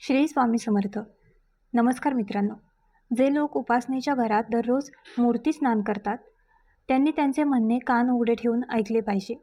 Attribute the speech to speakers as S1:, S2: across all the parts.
S1: श्री स्वामी समर्थ. नमस्कार मित्रांनो. जे लोक उपासनेच्या घरात दररोज मूर्ती स्नान करतात त्यांनी त्यांचे म्हणणे कान उघडे ठेवून ऐकले पाहिजे.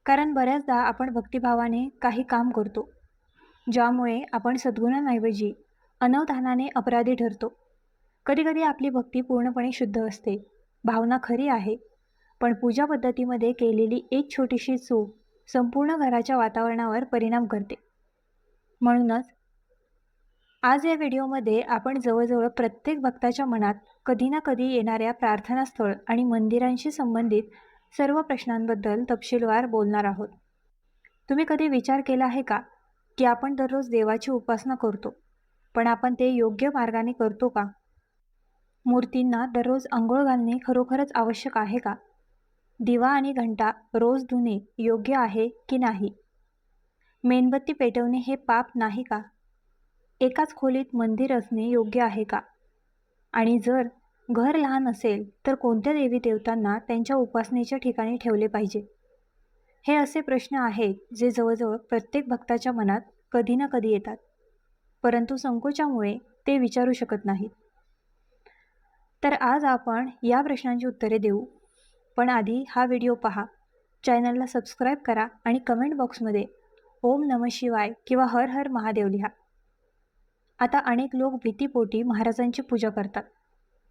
S1: कारण बऱ्याचदा आपण भक्तिभावाने काही काम करतो ज्यामुळे आपण सद्गुणांऐवजी अनवधानाने अपराधी ठरतो. कधीकधी आपली भक्ती पूर्णपणे शुद्ध असते, भावना खरी आहे, पण पूजा पद्धतीमध्ये केलेली एक छोटीशी चूक संपूर्ण घराच्या वातावरणावर परिणाम करते. म्हणूनच आज या व्हिडिओमध्ये आपण जवळजवळ प्रत्येक भक्ताच्या मनात कधी ना कधी येणाऱ्या प्रार्थनास्थळ आणि मंदिरांशी संबंधित सर्व प्रश्नांबद्दल तपशीलवार बोलणार आहोत. तुम्ही कधी विचार केला आहे का की आपण दररोज देवाची उपासना करतो, पण आपण ते योग्य मार्गाने करतो का? मूर्तींना दररोज अंघोळ घालणे खरोखरच आवश्यक आहे का? दिवा आणि घंटा रोज धुणे योग्य आहे की नाही? मेणबत्ती पेटवणे हे पाप नाही का? एकाच खोलीत मंदिर असणे योग्य आहे का? आणि जर घर लहान असेल तर कोणत्या देवी देवतांना त्यांच्या उपासनेच्या ठिकाणी ठेवले पाहिजे? हे असे प्रश्न आहेत जे जवळजवळ प्रत्येक भक्ताच्या मनात कधी ना कधी येतात, परंतु संकोचामुळे ते विचारू शकत नाहीत. तर आज आपण या प्रश्नांची उत्तरे देऊ. पण आधी हा व्हिडिओ पहा, चॅनलला सबस्क्राईब करा आणि कमेंट बॉक्समध्ये ओम नमः शिवाय किंवा हर हर महादेव लिहा. आता अनेक लोक भीतीपोटी महाराजांची पूजा करतात.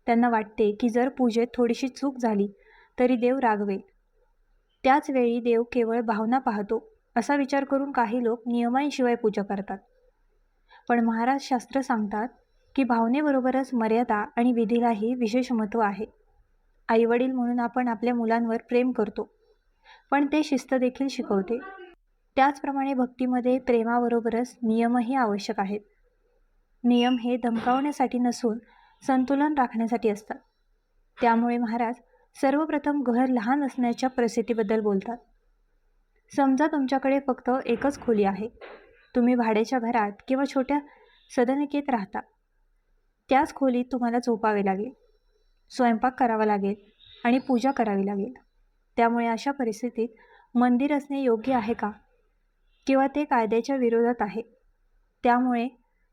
S1: त्यांना वाटते की जर पूजेत थोडीशी चूक झाली तरी देव रागवेल. त्याच वेळी देव केवळ भावना पाहतो असा विचार करून काही लोक नियमांशिवाय पूजा करतात. पण महाराज शास्त्र सांगतात की भावनेबरोबरच मर्यादा आणि विधीलाही विशेष महत्त्व आहे. आईवडील म्हणून आपण आपल्या मुलांवर प्रेम करतो, पण ते शिस्त देखील शिकवते. त्याचप्रमाणे भक्तीमध्ये प्रेमाबरोबरच नियमही आवश्यक आहेत. नियम हे धमकावण्यासाठी नसून संतुलन राखण्यासाठी असतात. त्यामुळे महाराज सर्वप्रथम घर लहान असण्याच्या परिस्थितीबद्दल बोलतात. समजा तुमच्याकडे फक्त एकच खोली आहे. तुम्ही भाड्याच्या घरात किंवा छोट्या सदनिकेत राहता. त्याच खोलीत तुम्हाला झोपावे लागेल, स्वयंपाक करावा लागेल आणि पूजा करावी लागेल. त्यामुळे अशा परिस्थितीत मंदिर असणे योग्य आहे का? किंवा ते कायद्याच्या विरोधात आहे? त्यामुळे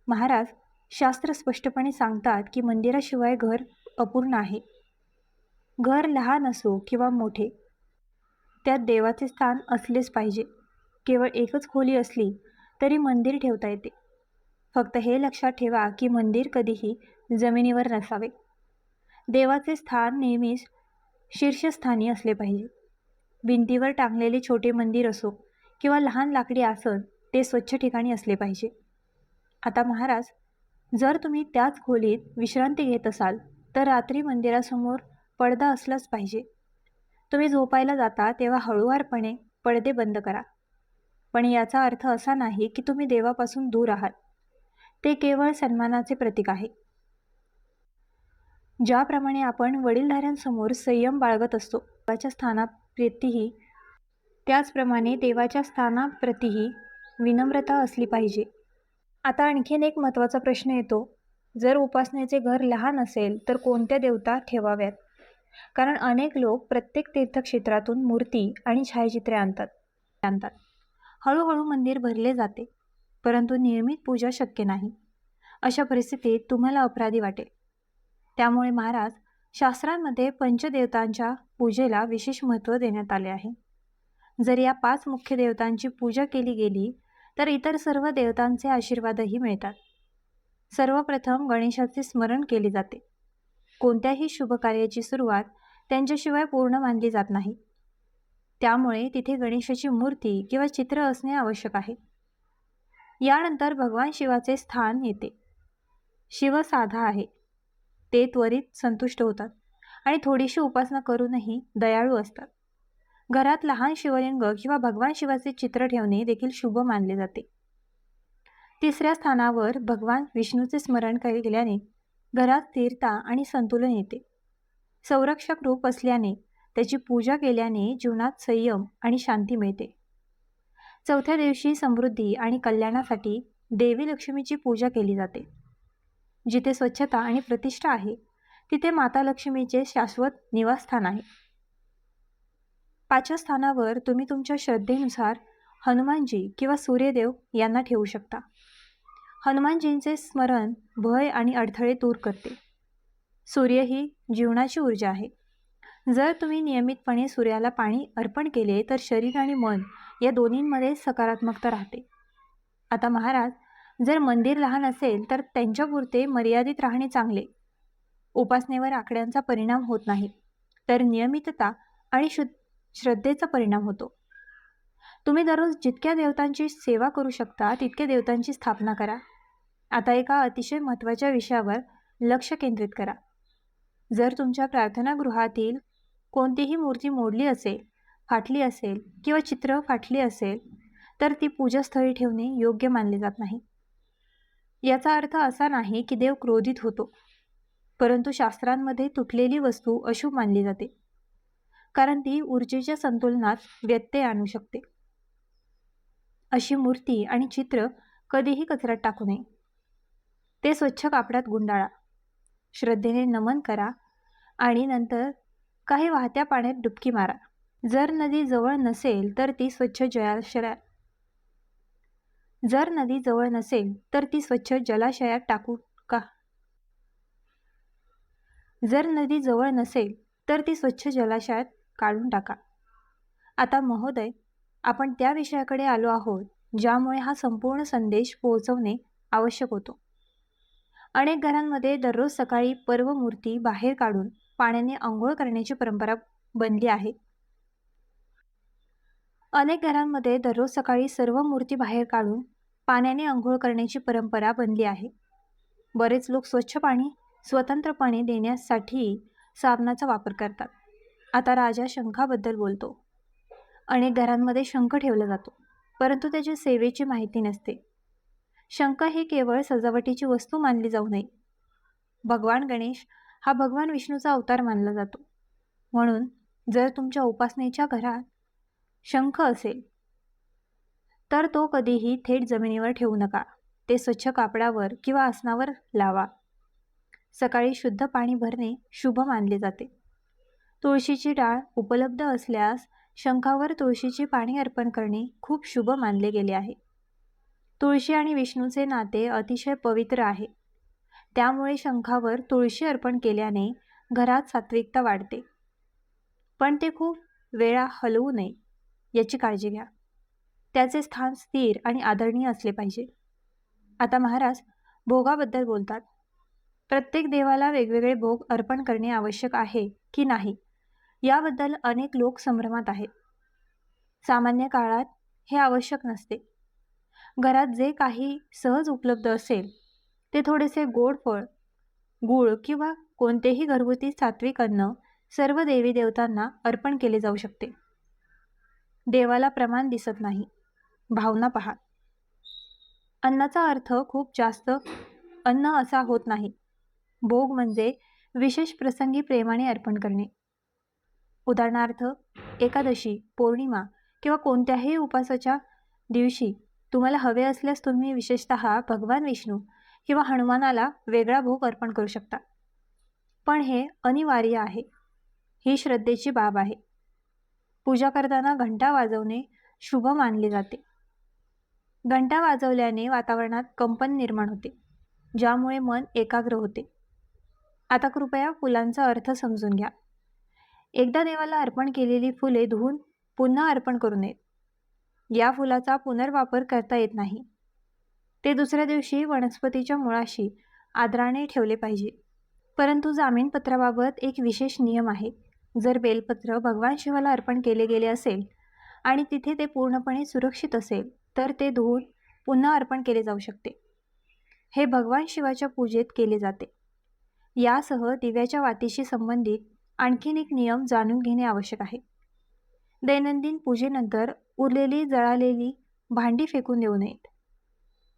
S1: महाराज शास्त्र स्पष्टपणे सांगतात की मंदिराशिवाय घर अपूर्ण आहे. घर लहान असो किंवा मोठे, त्यात देवाचे स्थान असलेच पाहिजे. केवळ एकच खोली असली तरी मंदिर ठेवता येते. फक्त हे लक्षात ठेवा की मंदिर कधीही जमिनीवर नसावे. देवाचे स्थान नेहमीच शीर्षस्थानी असले पाहिजे. भिंतीवर टांगलेले छोटे मंदिर असो किंवा लहान लाकडी आसन, ते स्वच्छ ठिकाणी असले पाहिजे. आता महाराज, जर तुम्ही त्याच खोलीत विश्रांती घेत असाल तर रात्री मंदिरासमोर पडदा असलाच पाहिजे. तुम्ही झोपायला जाता तेव्हा हळूवारपणे पडदे बंद करा. पण याचा अर्थ असा नाही की तुम्ही देवापासून दूर आहात. ते केवळ सन्मानाचे प्रतीक आहे. ज्याप्रमाणे आपण वडीलधाऱ्यांसमोर संयम बाळगत असतो, त्याचप्रमाणे देवाच्या स्थानाप्रतीही विनम्रता असली पाहिजे. आता आणखीन एक महत्त्वाचा प्रश्न येतो, जर उपासनेचे घर लहान असेल तर कोणत्या देवता ठेवाव्यात? कारण अनेक लोक प्रत्येक तीर्थक्षेत्रातून मूर्ती आणि छायाचित्रे आणतात. हळूहळू मंदिर भरले जाते, परंतु नियमित पूजा शक्य नाही. अशा परिस्थितीत तुम्हाला अपराधी वाटेल. त्यामुळे महाराज शास्त्रांमध्ये पंचदेवतांच्या पूजेला विशेष महत्त्व देण्यात आले आहे. जर या 5 मुख्य देवतांची पूजा केली गेली तर इतर सर्व देवतांचे आशीर्वादही मिळतात. सर्वप्रथम गणेशाचे स्मरण केले जाते. कोणत्याही शुभ कार्याची सुरुवात त्यांच्याशिवाय पूर्ण मानली जात नाही. त्यामुळे तिथे गणेशाची मूर्ती किंवा चित्र असणे आवश्यक आहे. यानंतर भगवान शिवाचे स्थान येते. शिव साधा आहे. ते त्वरित संतुष्ट होतात आणि थोडीशी उपासना करूनही दयाळू असतात. घरात लहान शिवलिंग किंवा भगवान शिवाचे चित्र ठेवणे देखील शुभ मानले जाते. तिसऱ्या स्थानावर भगवान विष्णूचे स्मरण केल्याने घरात स्थिरता आणि संतुलन येते. संरक्षक रूप असल्याने त्याची पूजा केल्याने जीवनात संयम आणि शांती मिळते. चौथ्या दिवशी समृद्धी आणि कल्याणासाठी देवी लक्ष्मीची पूजा केली जाते. जिथे स्वच्छता आणि प्रतिष्ठा आहे तिथे माता लक्ष्मीचे शाश्वत निवासस्थान आहे. 5व्या स्थानावर तुम्ही तुमच्या श्रद्धेनुसार हनुमानजी किंवा सूर्यदेव यांना ठेवू शकता. हनुमानजींचे स्मरण भय आणि अडथळे दूर करते. सूर्य ही जीवनाची ऊर्जा आहे. जर तुम्ही नियमितपणे सूर्याला पाणी अर्पण केले तर शरीर आणि मन या दोन्हींमध्ये सकारात्मकता राहते. आता महाराज, जर मंदिर लहान असेल तर त्यांच्यापुरते मर्यादित राहणे चांगले. उपासनेवर आकड्यांचा परिणाम होत नाही, तर नियमितता आणि श्रद्धेचा परिणाम होतो. तुम्ही दररोज जितक्या देवतांची सेवा करू शकता तितक्या देवतांची स्थापना करा. आता एका अतिशय महत्त्वाच्या विषयावर लक्ष केंद्रित करा. जर तुमच्या प्रार्थनागृहातील कोणतीही मूर्ती मोडली असेल, फाटली असेल किंवा चित्र फाटली असेल तर ती पूजास्थळी ठेवणे योग्य मानले जात नाही. याचा अर्थ असा नाही की देव क्रोधित होतो, परंतु शास्त्रांमध्ये तुटलेली वस्तू अशुभ मानली जाते, कारण ती ऊर्जेच्या संतुलनात व्यत्यय आणू शकते. अशी मूर्ती आणि चित्र कधीही कचऱ्यात टाकू नये. ते स्वच्छ कापडात गुंडाळा, श्रद्धेने नमन करा आणि नंतर काही वाहत्या पाण्यात डुबकी मारा. जर नदी जवळ नसेल तर ती स्वच्छ जलाशयात टाकू का जर नदी जवळ नसेल तर ती स्वच्छ जलाशयात काढून टाका. आता महोदय, आपण त्या विषयाकडे आलो आहोत ज्यामुळे हा संपूर्ण संदेश पोहोचवणे आवश्यक होतो. अनेक घरांमध्ये दररोज सकाळी पर्व मूर्ती बाहेर काढून पाण्याने आंघोळ करण्याची परंपरा बनली आहे. अनेक घरांमध्ये दररोज सकाळी सर्व मूर्ती बाहेर काढून पाण्याने आंघोळ करण्याची परंपरा बनली आहे. बरेच लोक स्वच्छ पाणी स्वतंत्रपणे देण्यासाठी साबणाचा वापर करतात. आता राजा शंखाबद्दल बोलतो. अनेक घरांमध्ये शंख ठेवला जातो, परंतु त्याची सेवेची माहिती नसते. शंख ही केवळ सजावटीची वस्तू मानली जाऊ नये. भगवान गणेश हा भगवान विष्णूचा अवतार मानला जातो. म्हणून जर तुमच्या उपासनेच्या घरात शंख असेल तर तो कधीही थेट जमिनीवर ठेवू नका. ते स्वच्छ कापडावर किंवा आसनावर लावा. सकाळी शुद्ध पाणी भरणे शुभ मानले जाते. तुळशीची डाळ उपलब्ध असल्यास शंखावर तुळशीचे पाणी अर्पण करणे खूप शुभ मानले गेले आहे. तुळशी आणि विष्णूचे नाते अतिशय पवित्र आहे. त्यामुळे शंखावर तुळशी अर्पण केल्याने घरात सात्विकता वाढते. पण ते खूप वेळा हलवू नये याची काळजी घ्या. त्याचे स्थान स्थिर आणि आदरणीय असले पाहिजे. आता महाराज भोगाबद्दल बोलतात. प्रत्येक देवाला वेगवेगळे भोग अर्पण करणे आवश्यक आहे की नाही याबद्दल अनेक लोक संभ्रमात आहेत. सामान्य काळात हे आवश्यक नसते. घरात जे काही सहज उपलब्ध असेल ते थोडेसे गोड फळ, गूळ किंवा कोणतेही घरगुती सात्विक अन्न सर्व देवी देवतांना अर्पण केले जाऊ शकते. देवाला प्रमाण दिसत नाही, भावना पहा. अन्नाचा अर्थ खूप जास्त अन्न असा होत नाही. भोग म्हणजे विशेष प्रसंगी प्रेमाने अर्पण करणे. उदाहरणार्थ एकादशी, पौर्णिमा किंवा कोणत्याही उपासाच्या दिवशी तुम्हाला हवे असल्यास तुम्ही विशेषतः भगवान विष्णू किंवा हनुमानाला वेगळा भोग अर्पण करू शकता. पण हे अनिवार्य आहे. ही श्रद्धेची बाब आहे. पूजा करताना घंटा वाजवणे शुभ मानले जाते. घंटा वाजवल्याने वातावरणात कंपन निर्माण होते, ज्यामुळे मन एकाग्र होते. आता कृपया फुलांचा अर्थ समजून घ्या. एकदा देवाला अर्पण केलेली फुले धुवून पुन्हा अर्पण करू नयेत. या फुलाचा पुनर्वापर करता येत नाही. ते दुसऱ्या दिवशी वनस्पतीच्या मुळाशी आदराने ठेवले पाहिजे. परंतु जामीनपत्राबाबत एक विशेष नियम आहे. जर बेलपत्र भगवान शिवाला अर्पण केले गेले असेल आणि तिथे ते पूर्णपणे सुरक्षित असेल तर ते धुवून पुन्हा अर्पण केले जाऊ शकते. हे भगवान शिवाच्या पूजेत केले जाते. यासह दिव्याच्या वातीशी संबंधित आणखीन एक नियम जाणून घेणे आवश्यक आहे. दैनंदिन पूजेनंतर उरलेली जळालेली भांडी फेकून देऊ नयेत.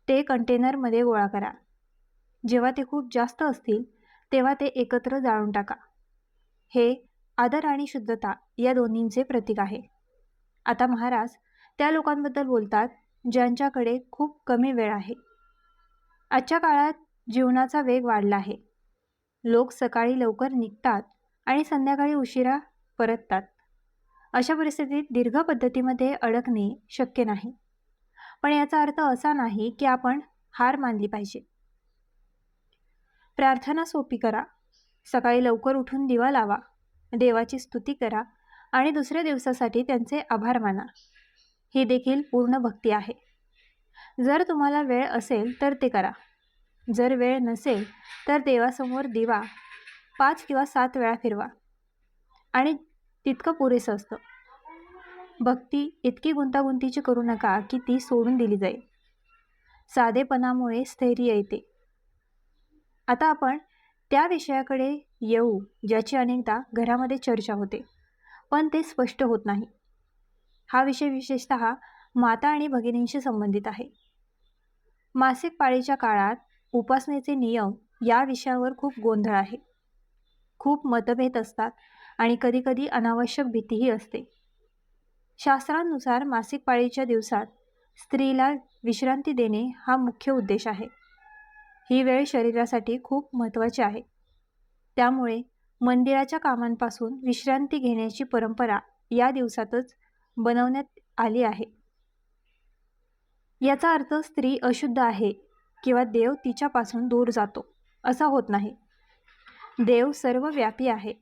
S1: ते कंटेनरमध्ये गोळा करा. जेव्हा ते खूप जास्त असतील तेव्हा ते एकत्र जाळून टाका. हे आदर आणि शुद्धता या दोन्हींचे प्रतीक आहे. आता महाराज त्या लोकांबद्दल बोलतात ज्यांच्याकडे खूप कमी वेळ आहे. आजच्या काळात जीवनाचा वेग वाढला आहे. लोक सकाळी लवकर निघतात आणि संध्याकाळी उशिरा परततात. अशा परिस्थितीत दीर्घ पद्धतीमध्ये अडकणे शक्य नाही. पण याचा अर्थ असा नाही की आपण हार मानली पाहिजे. प्रार्थना सोपी करा. सकाळी लवकर उठून दिवा लावा, देवाची स्तुती करा आणि दुसऱ्या दिवसासाठी त्यांचे आभार माना. ही देखील पूर्ण भक्ती आहे. जर तुम्हाला वेळ असेल तर ते करा. जर वेळ नसेल तर देवासमोर दिवा 5 किंवा 7 वेळा फिरवा आणि तितकं पुरेसं असतं. भक्ती इतकी गुंतागुंतीची करू नका की ती सोडून दिली जाईल. साधेपणामुळे स्थैर्य येते. आता आपण त्या विषयाकडे येऊ ज्याची अनेकदा घरामध्ये चर्चा होते, पण ते स्पष्ट होत नाही. हा विषय विशेषतः माता आणि भगिनींशी संबंधित आहे. मासिक पाळीच्या काळात उपासनेचे नियम या विषयावर खूप गोंधळ आहे. खूप मतभेद असतात आणि कधीकधी अनावश्यक भीतीही असते. शास्त्रांनुसार मासिक पाळीच्या दिवसात स्त्रीला विश्रांती देणे हा मुख्य उद्देश आहे. ही वेळ शरीरासाठी खूप महत्त्वाची आहे. त्यामुळे मंदिराच्या कामांपासून विश्रांती घेण्याची परंपरा या दिवसातच बनवण्यात आली आहे. याचा अर्थ स्त्री अशुद्ध आहे किंवा देव तिच्यापासून दूर जातो असा होत नाही. देव सर्वव्यापी आहे.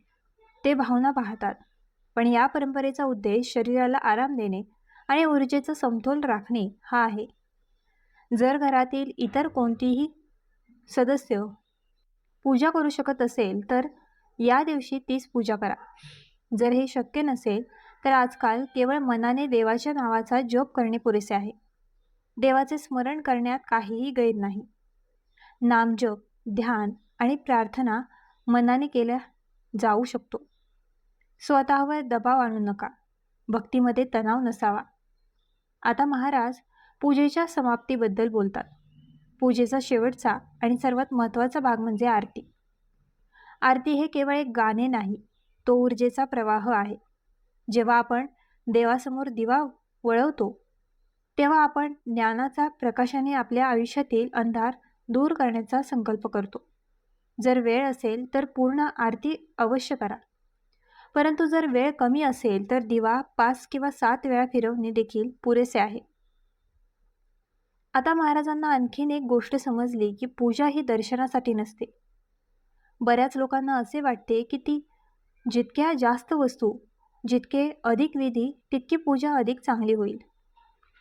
S1: ते भावना पाहतात. पण या परंपरेचा उद्देश शरीराला आराम देणे आणि ऊर्जेचा समतोल राखणे हा आहे. जर घरातील इतर कोणतीही सदस्य पूजा करू शकत असेल तर या दिवशी तीच पूजा करा. जर हे शक्य नसेल तर आजकाल केवळ मनाने देवाच्या नावाचा जप करणे पुरेसे आहे. देवाचे स्मरण करण्यात काहीही गैर नाही. नामजप, ध्यान आणि प्रार्थना मनाने केल्या जाऊ शकतो. स्वतःवर दबाव आणू नका. भक्तीमध्ये तणाव नसावा. आता महाराज पूजेच्या समाप्तीबद्दल बोलतात. पूजेचा शेवटचा आणि सर्वात महत्त्वाचा भाग म्हणजे आरती. आरती हे केवळ एक गाणे नाही, तो ऊर्जेचा प्रवाह आहे. जेव्हा आपण देवासमोर दिवा वळवतो तेव्हा आपण ज्ञानाचा प्रकाशाने आपल्या आयुष्यातील अंधार दूर करण्याचा संकल्प करतो. जर वेळ असेल तर पूर्ण आरती अवश्य करा. परंतु जर वेळ कमी असेल तर दिवा 5 किंवा 7 वेळा फिरवणे देखील पुरेसे आहे. आता महाराजांना आणखीन एक गोष्ट समजली की पूजा ही दर्शनासाठी नसते. बऱ्याच लोकांना असे वाटते की ती जितक्या जास्त वस्तू, जितके अधिक विधी, तितकी पूजा अधिक चांगली होईल.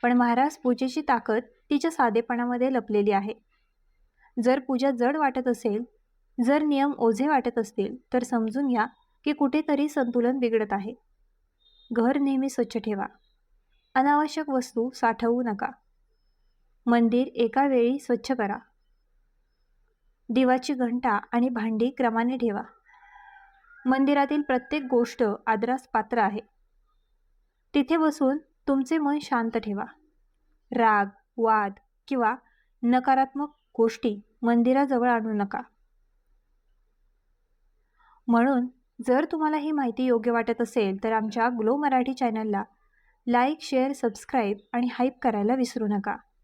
S1: पण महाराज पूजेची ताकद तिच्या साधेपणामध्ये लपलेली आहे. जर पूजा जड वाटत असेल, जर नियम ओझे वाटत असतील तर समजून घ्या की कुठेतरी संतुलन बिघडत आहे. घर नेहमी स्वच्छ ठेवा. अनावश्यक वस्तू साठवू नका. मंदिर एका वेळी स्वच्छ करा. दिवाची घंटा आणि भांडी क्रमाने ठेवा. मंदिरातील प्रत्येक गोष्ट आदरास पात्र आहे. तिथे बसून तुमचे मन शांत ठेवा. राग, वाद किंवा नकारात्मक गोष्टी मंदिराजवळ आणू नका. म्हणून जर तुम्हाला ही माहिती योग्य वाटत असेल तर आमच्या ग्लो मराठी चॅनलला लाईक, शेअर, सबस्क्राईब आणि हाईप करायला विसरू नका.